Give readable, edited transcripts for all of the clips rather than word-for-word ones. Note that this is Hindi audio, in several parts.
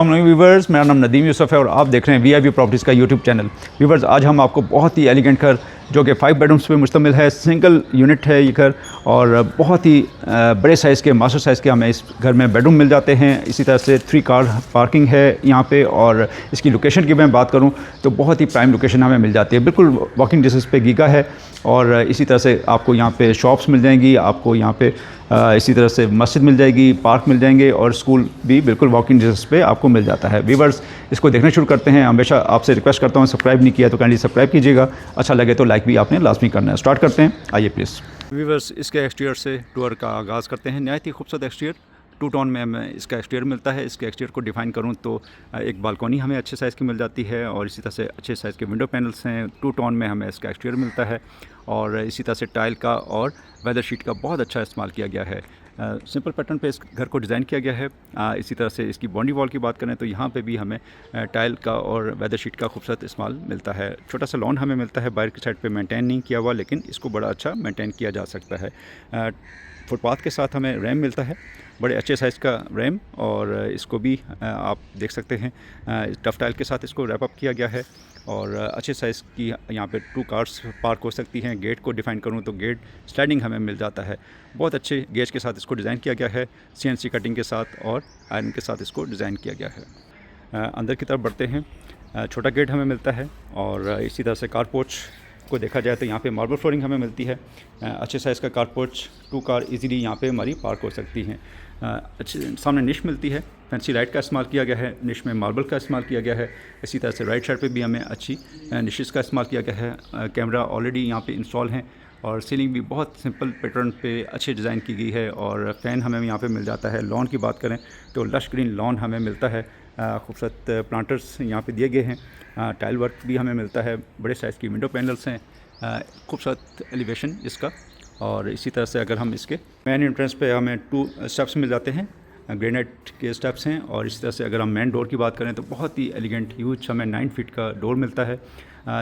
व्यूवर्स, मेरा नाम नदीम यूसुफ है और आप देख रहे हैं वीआईपी प्रॉपर्टीज़ का यूट्यूब चैनल। व्यूवर्स, आज हम आपको बहुत ही एलिगेंट घर जो कि 5 बेडरूम्स पे मुश्तमिल है, सिंगल यूनिट है ये घर और बहुत ही बड़े साइज़ के मास्टर साइज़ के हमें इस घर में बेडरूम मिल जाते हैं। इसी तरह से 3 कार पार्किंग है यहाँ पे और इसकी लोकेशन की मैं बात करूँ तो बहुत ही प्राइम लोकेशन हमें मिल जाती है, बिल्कुल वॉकिंग डिस्टेंस पे गीगा है। और इसी तरह से आपको यहाँ पे शॉप्स मिल जाएंगी, आपको यहाँ पे इसी तरह से मस्जिद मिल जाएगी, पार्क मिल जाएंगे और स्कूल भी बिल्कुल वॉकिंग डिस्टेंस पे आपको मिल जाता है। व्यूवर्स, इसको देखना शुरू करते हैं। हमेशा आपसे रिक्वेस्ट करता हूँ, सब्सक्राइब नहीं किया तो काइंडली सब्सक्राइब कीजिएगा, अच्छा लगे तो लाइक भी आपने लाजमी करना है। स्टार्ट करते हैं, आइए प्लीज़। व्यूवर्स, इसके एक्सटीरियर से टूर का आगाज़ करते हैं। नहायत ही खूबसूरत एक्सटीरियर, 2 टोन में हमें इसका एक्सटीरियर मिलता है। इसके एक्सटीरियर को डिफ़ाइन करूं तो एक बालकनी हमें अच्छे साइज़ की मिल जाती है और इसी तरह से अच्छे साइज़ के विंडो पैनल्स हैं। 2 टोन में हमें इसका एक्सटीरियर मिलता है और इसी तरह से टाइल का और वेदर शीट का बहुत अच्छा इस्तेमाल किया गया है। सिंपल पैटर्न पे इस घर को डिज़ाइन किया गया है। इसी तरह से इसकी बाउंड्री वॉल की बात करें तो यहाँ पे भी हमें टाइल का और वेदर शीट का खूबसूरत इस्तेमाल मिलता है। छोटा सा लॉन हमें मिलता है, बाहर की साइड पे मेंटेन नहीं किया हुआ, लेकिन इसको बड़ा अच्छा मेंटेन किया जा सकता है। फुटपाथ के साथ हमें रैम मिलता है, बड़े अच्छे साइज़ का रैम, और इसको भी आप देख सकते हैं टफ टाइल के साथ इसको रैप अप किया गया है और अच्छे साइज़ की यहाँ पे 2 कार्स पार्क हो सकती हैं। गेट को डिफ़ाइन करूँ तो गेट स्लाइडिंग हमें मिल जाता है। बहुत अच्छे गेज के साथ इसको डिज़ाइन किया गया है, सीएनसी कटिंग के साथ और आयरन के साथ इसको डिज़ाइन किया गया है। अंदर की तरफ बढ़ते हैं, छोटा गेट हमें मिलता है और इसी तरह से कार पोर्च को देखा जाए तो यहाँ पे मार्बल फ्लोरिंग हमें मिलती है। अच्छे साइज़ का कार पोर्च, 2 कार इजीली यहाँ पे हमारी पार्क हो सकती हैं। अच्छे सामने निश मिलती है, फैंसी लाइट का इस्तेमाल किया गया है, निश में मार्बल का इस्तेमाल किया गया है। इसी तरह से राइट साइड पे भी हमें अच्छी निशेस का इस्तेमाल किया गया है। कैमरा ऑलरेडी यहाँ पे इंस्टॉल हैं और सीलिंग भी बहुत सिंपल पैटर्न पे अच्छी डिज़ाइन की गई है और फ़ैन हमें यहाँ पे मिल जाता है। लॉन की बात करें तो लश ग्रीन लॉन हमें मिलता है, खूबसूरत प्लांटर्स यहाँ पे दिए गए हैं। टाइल वर्क भी हमें मिलता है, बड़े साइज़ की विंडो पैनल्स हैं, खूबसूरत एलिवेशन इसका। और इसी तरह से अगर हम इसके मेन एंट्रेंस पे हमें 2 स्टेप्स मिल जाते हैं, ग्रेनाइट के स्टेप्स हैं। और इसी तरह से अगर हम मेन डोर की बात करें तो बहुत ही एलिगेंट ह्यूज हमें 9 फीट का डोर मिलता है,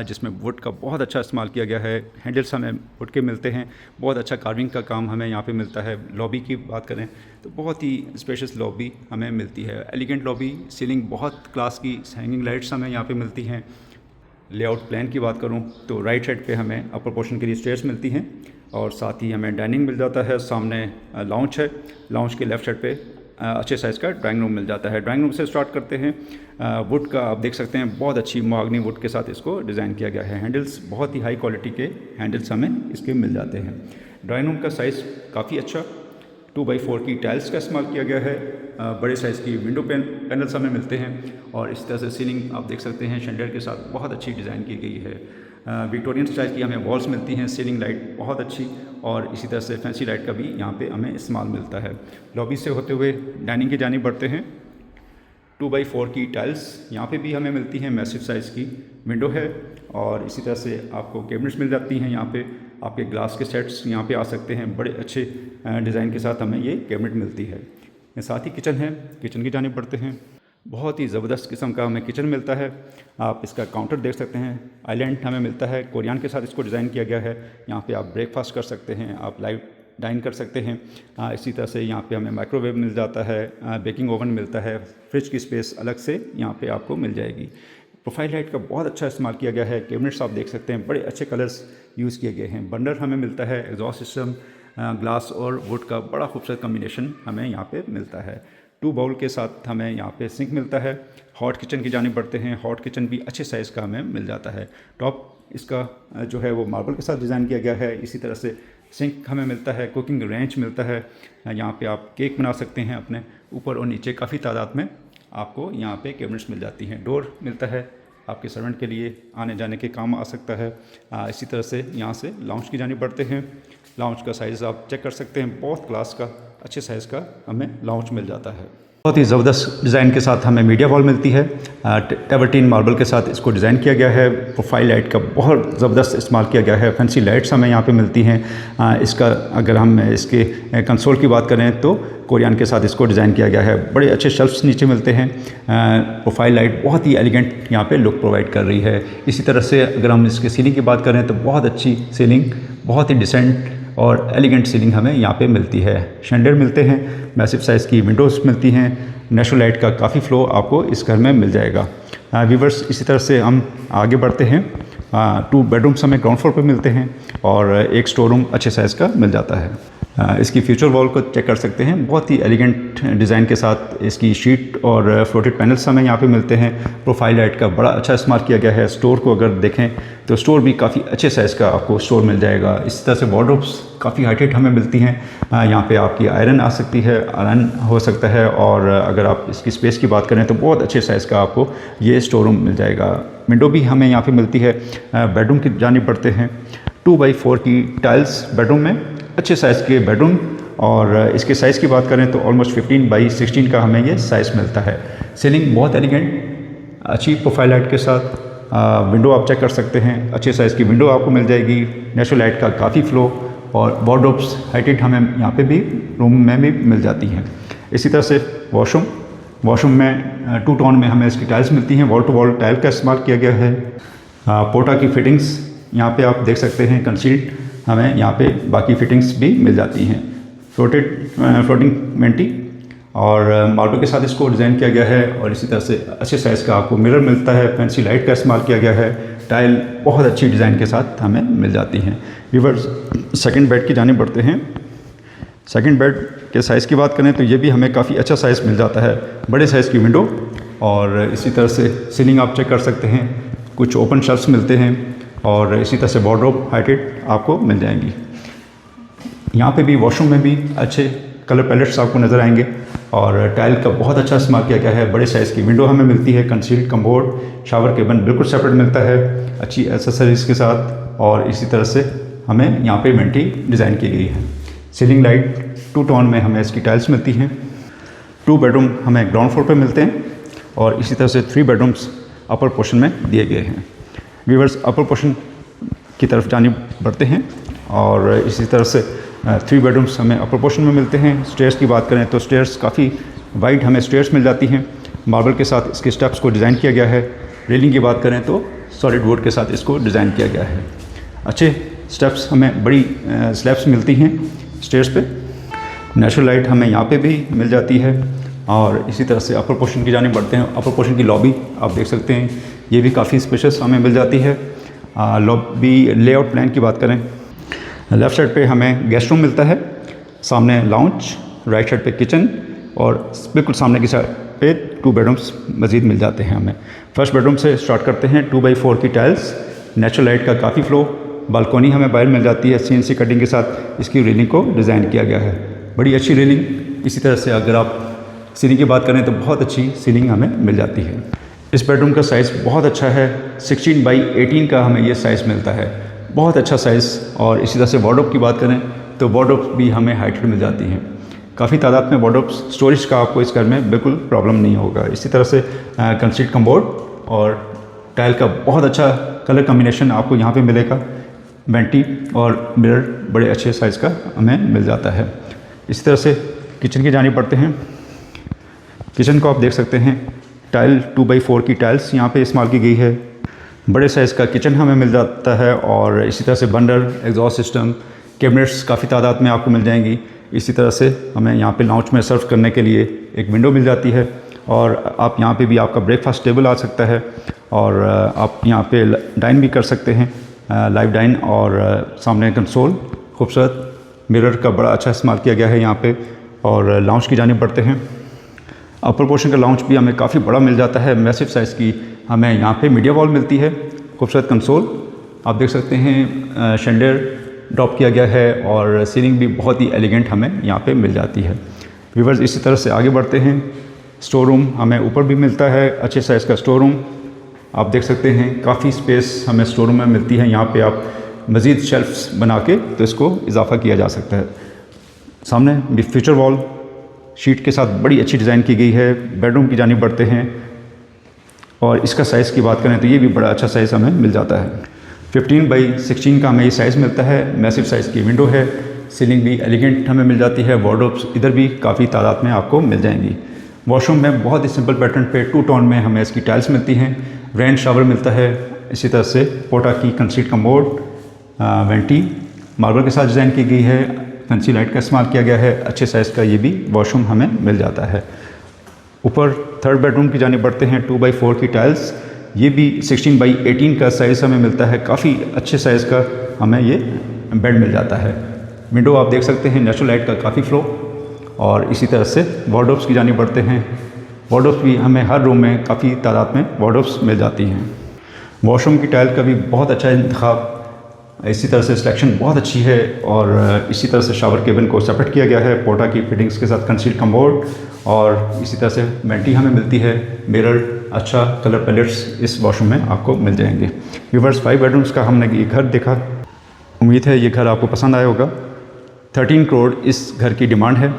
जिसमें वुड का बहुत अच्छा इस्तेमाल किया गया है। हैंडल्स हमें वुड के मिलते हैं, बहुत अच्छा कार्विंग का काम हमें यहाँ पे मिलता है। लॉबी की बात करें तो बहुत ही स्पेशियस लॉबी हमें मिलती है, एलिगेंट लॉबी, सीलिंग बहुत क्लास की, हैंगिंग लाइट्स हमें यहाँ पे मिलती हैं। लेआउट प्लान की बात करूँ तो राइट साइड पे हमें अपर पोर्शन के लिए स्टेयर्स मिलती हैं और साथ ही हमें डाइनिंग मिल जाता है। सामने लाउंज है, लाउंज के लेफ़्ट साइड पे अच्छे साइज़ का ड्राइंग रूम मिल जाता है। ड्राइंग रूम से स्टार्ट करते हैं। वुड का आप देख सकते हैं, बहुत अच्छी महागनी वुड के साथ इसको डिज़ाइन किया गया है। हैंडल्स बहुत ही हाई क्वालिटी के हैंडल्स हमें इसके मिल जाते हैं। ड्राइंग रूम का साइज़ काफ़ी अच्छा, 2x4 की टाइल्स का इस्तेमाल किया गया है। बड़े साइज़ की विंडो पैनल्स हमें मिलते हैं और इस तरह से सीलिंग आप देख सकते हैं शैंडियर के साथ बहुत अच्छी डिज़ाइन की गई है। विक्टोरियन स्टाइल की हमें वॉल्स मिलती हैं, सीलिंग लाइट बहुत अच्छी और इसी तरह से फैंसी लाइट का भी यहाँ पे हमें इस्तेमाल मिलता है। लॉबी से होते हुए डाइनिंग की जानिब बढ़ते हैं। 2x4 की टाइल्स यहाँ पे भी हमें मिलती हैं, मैसिव साइज़ की विंडो है और इसी तरह से आपको कैबिनेट्स मिल जाती हैं। यहाँ पे आपके ग्लास के सेट्स यहाँ पे आ सकते हैं, बड़े अच्छे डिज़ाइन के साथ हमें ये कैबिनेट मिलती है। साथ ही किचन है, किचन की जानिब बढ़ते हैं। बहुत ही ज़बरदस्त किस्म का हमें किचन मिलता है। आप इसका काउंटर देख सकते हैं, आइलैंड हमें मिलता है, कोरियन के साथ इसको डिज़ाइन किया गया है। यहाँ पे आप ब्रेकफास्ट कर सकते हैं, आप लाइव डाइन कर सकते हैं। इसी तरह से यहाँ पे हमें माइक्रोवेव मिल जाता है, बेकिंग ओवन मिलता है, फ्रिज की स्पेस अलग से यहाँ पे आपको मिल जाएगी। प्रोफाइल लाइट का बहुत अच्छा इस्तेमाल किया गया है। कैबिनेट्स आप देख सकते हैं, बड़े अच्छे कलर्स यूज़ किए गए हैं। बर्नर हमें मिलता है, एग्जॉस्ट सिस्टम, ग्लास और वुड का बड़ा खूबसूरत कम्बिनेशन हमें यहाँ पे मिलता है। 2 बाउल के साथ हमें यहाँ पे सिंक मिलता है। हॉट किचन की जानिब बढ़ते हैं। हॉट किचन भी अच्छे साइज़ का हमें मिल जाता है। टॉप इसका जो है वो मार्बल के साथ डिज़ाइन किया गया है। इसी तरह से सिंक हमें मिलता है, कुकिंग रेंच मिलता है। यहाँ पे आप केक बना सकते हैं अपने ऊपर और नीचे, काफ़ी तादाद में आपको यहाँ पे कैबिनेट्स मिल जाती हैं। डोर मिलता है, आपके सर्वेंट के लिए आने जाने के काम आ सकता है। इसी तरह से यहाँ से लाउंज की जानिब बढ़ते हैं। लाउंज का साइज़ आप चेक कर सकते हैं, बहुत क्लास का अच्छे साइज़ का हमें लाउंज मिल जाता है। बहुत ही ज़बरदस्त डिज़ाइन के साथ हमें मीडिया वॉल मिलती है। टेबरटीन मार्बल के साथ इसको डिज़ाइन किया गया है। प्रोफाइल लाइट का बहुत ज़बरदस्त इस्तेमाल किया गया है। फैंसी लाइट्स हमें यहाँ पे मिलती हैं। इसका अगर हम इसके कंसोल की बात करें तो कोरियन के साथ इसको डिज़ाइन किया गया है। बड़े अच्छे शेल्फ्स नीचे मिलते हैं। प्रोफाइल लाइट बहुत ही एलिगेंट यहाँ पे लुक प्रोवाइड कर रही है। इसी तरह से अगर हम इसके सीलिंग की बात करें तो बहुत अच्छी सीलिंग, बहुत ही डिसेंट और एलिगेंट सीलिंग हमें यहाँ पे मिलती है। शैंडलियर मिलते हैं, मैसिव साइज़ की विंडोज़ मिलती हैं, नेचुरल लाइट का काफ़ी फ्लो आपको इस घर में मिल जाएगा। व्यूवर्स, इसी तरह से हम आगे बढ़ते हैं। 2 बेडरूम्स हमें ग्राउंड फ्लोर पे मिलते हैं और एक स्टोर रूम अच्छे साइज़ का मिल जाता है। इसकी फ्यूचर वॉल को चेक कर सकते हैं, बहुत ही एलिगेंट डिज़ाइन के साथ इसकी शीट और फ्लोटेड पैनल्स हमें यहाँ पे मिलते हैं। प्रोफाइल लाइट का बड़ा अच्छा इस्तेमाल किया गया है। स्टोर को अगर देखें तो स्टोर भी काफ़ी अच्छे साइज़ का आपको स्टोर मिल जाएगा। इस तरह से वार्डरोब्स काफ़ी हाइटेड हमें मिलती हैं। यहाँ पे आपकी आयरन आ सकती है, आयरन हो सकता है, और अगर आप इसकी स्पेस की बात करें तो बहुत अच्छे साइज़ का आपको ये स्टोर रूम मिल जाएगा। विंडो भी हमें यहाँ पे मिलती है। बेडरूम की जानिब बढ़ते हैं। 2x4 की टाइल्स बेडरूम में, अच्छे साइज़ के बेडरूम, और इसके साइज़ की बात करें तो ऑलमोस्ट 15x16 का हमें ये साइज़ मिलता है। सीलिंग बहुत एलिगेंट, अच्छी प्रोफाइल लाइट के साथ। विंडो आप चेक कर सकते हैं, अच्छे साइज़ की विंडो आपको मिल जाएगी। नेचुरल लाइट का काफ़ी फ्लो, और वार्डरोब्स हाइटेड हमें यहाँ पे भी रूम में भी मिल जाती हैं। इसी तरह से वॉशरूम में 2 टोन में हमें इसकी टाइल्स मिलती हैं। वॉल टू वॉल टाइल का इस्तेमाल किया गया है। पोटा की फिटिंग्स यहाँ पे आप देख सकते हैं, कंसील्ड हमें यहाँ पे बाकी फिटिंग्स भी मिल जाती हैं। फ्लोटिंग मेंटी और मार्बल के साथ इसको डिज़ाइन किया गया है, और इसी तरह से अच्छे साइज़ का आपको मिरर मिलता है। फैंसी लाइट का इस्तेमाल किया गया है। टाइल बहुत अच्छी डिज़ाइन के साथ हमें मिल जाती हैं। व्यूअर्स, सेकंड बेड की जानिब बढ़ते हैं। सेकंड बेड के साइज़ की बात करें तो ये भी हमें काफ़ी अच्छा साइज़ मिल जाता है। बड़े साइज़ की विंडो, और इसी तरह से सीलिंग आप चेक कर सकते हैं, कुछ ओपन शेल्फ्स मिलते हैं, और इसी तरह से वार्डरोब हाइटेड आपको मिल जाएंगी। यहाँ पे भी वॉशरूम में भी अच्छे कलर पैलेट्स आपको नज़र आएंगे, और टाइल का बहुत अच्छा इस्तेमाल किया गया है। बड़े साइज़ की विंडो हमें मिलती है। कंसील्ड कमोड, शावर केबिन बिल्कुल सेपरेट मिलता है, अच्छी एसेसरीज़ के साथ, और इसी तरह से हमें यहाँ पे वेंटी डिज़ाइन की गई है। सीलिंग लाइट 2 टोन में हमें इसकी टाइल्स मिलती हैं। 2 बेडरूम हमें ग्राउंड फ्लोर पे मिलते हैं, और इसी तरह से 3 बेडरूम्स अपर पोर्शन में दिए गए हैं। व्यूअर्स, अपर पोर्शन की तरफ जानिब बढ़ते हैं, और इसी तरह से 3 बेडरूम्स हमें अपर पोर्शन में मिलते हैं। स्टेयर्स की बात करें तो स्टेयर्स काफ़ी वाइड हमें स्टेयर्स मिल जाती हैं। मार्बल के साथ इसके स्टेप्स को डिज़ाइन किया गया है। रेलिंग की बात करें तो सॉलिड वुड के साथ इसको डिज़ाइन किया गया है। अच्छे स्टेप्स हमें बड़ी स्लैब्स मिलती हैं स्टेयर्स पे। नेचुरल लाइट हमें यहाँ पे भी मिल जाती है, और इसी तरह से अपर पोर्शन की जानिब बढ़ते हैं। अपर पोर्शन की लॉबी आप देख सकते हैं, ये भी काफ़ी स्पेशियस हमें मिल जाती है। लॉबी लेआउट प्लान की बात करें, लेफ़्ट साइड पे हमें गेस्ट रूम मिलता है, सामने लाउंज, राइट साइड पे किचन, और बिल्कुल सामने की साइड पे 2 बेडरूम्स मज़ीद मिल जाते हैं हमें। फर्स्ट बेडरूम से स्टार्ट करते हैं। 2x4 की टाइल्स, नेचुरल लाइट का काफ़ी फ्लो, बालकोनी हमें बाहर मिल जाती है। CNC कटिंग के साथ इसकी रेलिंग को डिज़ाइन किया गया है, बड़ी अच्छी रेलिंग। इसी तरह से अगर आप सीलिंग की बात करें तो बहुत अच्छी सीलिंग हमें मिल जाती है। इस बेडरूम का साइज़ बहुत अच्छा है, 16x18 का हमें ये साइज़ मिलता है, बहुत अच्छा साइज़। और इसी तरह से वार्डरोब की बात करें तो वार्डरोब भी हमें हाइटेड मिल जाती हैं। काफ़ी तादाद में वार्डरोब, स्टोरेज का आपको इस घर में बिल्कुल प्रॉब्लम नहीं होगा। इसी तरह से कंसील्ड कमोड और टाइल का बहुत अच्छा कलर कम्बिनेशन आपको यहाँ पे मिलेगा। वेंटी और मिरर बड़े अच्छे साइज़ का हमें मिल जाता है। इसी तरह से किचन की जानिब बढ़ते हैं। किचन को आप देख सकते हैं, टाइल 2x4 की टाइल्स यहाँ पे इस्तेमाल की गई है। बड़े साइज़ का किचन हमें मिल जाता है, और इसी तरह से बर्नर, एग्जॉस्ट सिस्टम, कैबिनेट्स काफ़ी तादाद में आपको मिल जाएंगी। इसी तरह से हमें यहाँ पे लाउंज में सर्व करने के लिए एक विंडो मिल जाती है, और आप यहाँ पे भी आपका ब्रेकफास्ट टेबल आ सकता है, और आप यहाँ पे डाइन भी कर सकते हैं, लाइव डाइन। और सामने कंसोल, खूबसूरत मिरर का बड़ा अच्छा इस्तेमाल किया गया है यहाँ पे। और लाउंज की जानिब बढ़ते हैं। अपर पोर्शन का लाउंज भी हमें काफ़ी बड़ा मिल जाता है, मैसिव साइज़ की हमें यहाँ पे मीडिया वॉल मिलती है। खूबसूरत कंसोल आप देख सकते हैं, शैंडलियर ड्रॉप किया गया है, और सीलिंग भी बहुत ही एलिगेंट हमें यहाँ पे मिल जाती है। व्यूअर्स, इसी तरह से आगे बढ़ते हैं। स्टोर रूम हमें ऊपर भी मिलता है, अच्छे साइज़ का स्टोर रूम आप देख सकते हैं। काफ़ी स्पेस हमें स्टोर रूम में मिलती है। यहाँ पे आप मज़ीद शेल्फ्स बना के तो इसको इजाफा किया जा सकता है। सामने भी फ्यूचर वॉल शीट के साथ बड़ी अच्छी डिज़ाइन की गई है। बेडरूम की जानिब बढ़ते हैं, और इसका साइज़ की बात करें तो ये भी बड़ा अच्छा साइज़ हमें मिल जाता है। 15x16 का हमें ये साइज़ मिलता है। मैसिव साइज़ की विंडो है। सीलिंग भी एलिगेंट हमें मिल जाती है। वार्डरोब्स इधर भी काफ़ी तादाद में आपको मिल जाएंगी। वॉशरूम में बहुत ही सिंपल पैटर्न पे 2 टोन में हमें इसकी टाइल्स मिलती हैं। रेन शावर मिलता है। इसी तरह से पोटा की कंसील्ड कमोड, वेंटी, मार्बल के साथ डिज़ाइन की गई है, फैंसी लाइट का इस्तेमाल किया गया है, अच्छे साइज़ का ये भी वॉशरूम हमें मिल जाता है। ऊपर थर्ड बेडरूम की जानिब बढ़ते हैं, 2x4 की टाइल्स, ये भी 16x18 का साइज़ हमें मिलता है, काफ़ी अच्छे साइज़ का हमें ये बेड मिल जाता है। विंडो आप देख सकते हैं नेचुरल लाइट का काफ़ी फ्लो। और इसी तरह से वार्डरोब्स की जानिब बढ़ते हैं, वार्डरोब्स भी हमें हर रूम में काफ़ी तादाद में वार्डरोब्स मिल जाती हैं। वॉशरूम की टाइल का भी बहुत अच्छा इंतखाब, इसी तरह से सिलेक्शन बहुत अच्छी है। और इसी तरह से शावर केबिन को सेपरेट किया गया है पोर्टा की फिटिंग्स के साथ, कंसील्ड कमोड, और इसी तरह से वेंटी हमें मिलती है, मिरर, अच्छा कलर पैलेट्स इस वॉशरूम में आपको मिल जाएंगे। व्यूअर्स, 5 बेडरूम्स का हमने ये घर देखा, उम्मीद है ये घर आपको पसंद आया होगा। 13 करोड़ इस घर की डिमांड है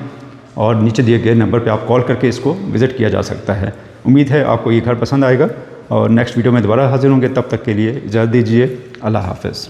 और नीचे दिए गए नंबर पे आप कॉल करके इसको विज़िट किया जा सकता है। उम्मीद है आपको ये घर पसंद आएगा और नेक्स्ट वीडियो में दोबारा हाजिर होंगे। तब तक के लिए इजाज़त दीजिए। अल्लाह हाफ़िज़।